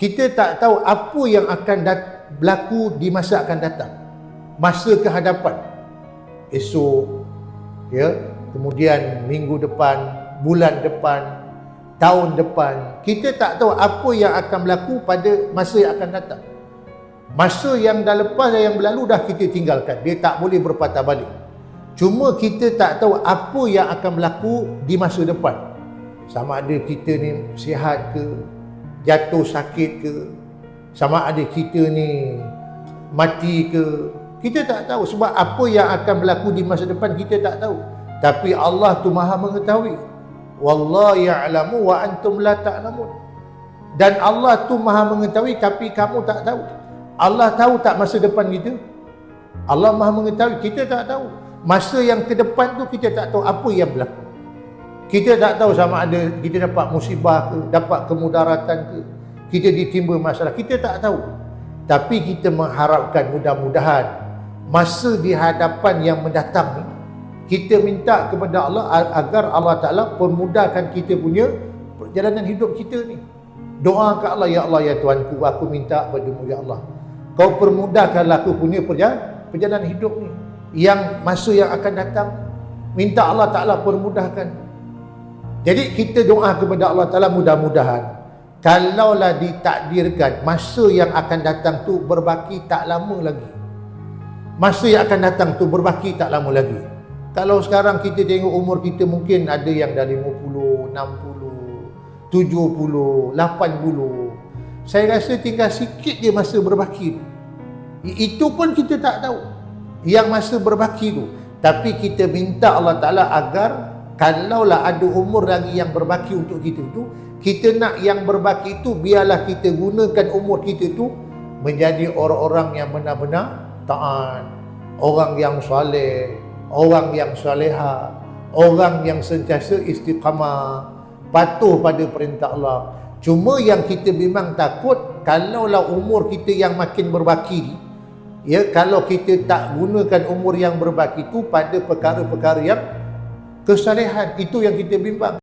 Kita tak tahu apa yang akan berlaku di masa akan datang. Masa kehadapan. Esok, ya, kemudian minggu depan, bulan depan, tahun depan. Kita tak tahu apa yang akan berlaku pada masa yang akan datang. Masa yang dah lepas dan yang berlalu dah kita tinggalkan. Dia tak boleh berpatah balik. Cuma kita tak tahu apa yang akan berlaku di masa depan. Sama ada kita ni sihat ke, jatuh sakit ke, sama ada kita ni mati ke. Kita tak tahu, sebab apa yang akan berlaku di masa depan kita tak tahu. Tapi Allah tu Maha mengetahui. Wallahu ya'lamu wa antum la ta'lamun. Dan Allah tu Maha mengetahui tapi kamu tak tahu. Allah tahu tak masa depan kita? Allah Maha mengetahui, kita tak tahu. Masa yang ke depan tu kita tak tahu apa yang berlaku. Kita tak tahu sama ada kita dapat musibah ke, dapat kemudaratan ke, kita ditimba masalah, kita tak tahu. Tapi kita mengharapkan mudah-mudahan masa di hadapan yang mendatang ni, kita minta kepada Allah agar Allah Ta'ala permudahkan kita punya perjalanan hidup kita ni. Doa ke Allah, ya Allah, ya Tuhanku, aku minta padamu, ya Allah, kau permudahkanlah aku punya perjalanan hidup ni, yang masa yang akan datang, minta Allah Ta'ala permudahkan. Jadi kita doa kepada Allah Ta'ala, mudah-mudahan kalaulah ditakdirkan masa yang akan datang tu berbaki tak lama lagi. Masa yang akan datang tu berbaki tak lama lagi. Kalau sekarang kita tengok umur kita mungkin ada yang dah 50, 60, 70, 80. Saya rasa tinggal sikit je masa berbaki. Itu pun kita tak tahu yang masa berbaki tu. Tapi kita minta Allah Ta'ala agar kalaulah ada umur lagi yang berbaki untuk kita tu, kita nak yang berbaki tu biarlah kita gunakan umur kita tu menjadi orang-orang yang benar-benar taat, orang yang soleh, orang yang soleha, orang yang sentiasa istiqamah, patuh pada perintah Allah. Cuma yang kita memang takut kalaulah umur kita yang makin berbaki ni, ya, kalau kita tak gunakan umur yang berbaki tu pada perkara-perkara yang kesalehan, itu yang kita bimbang.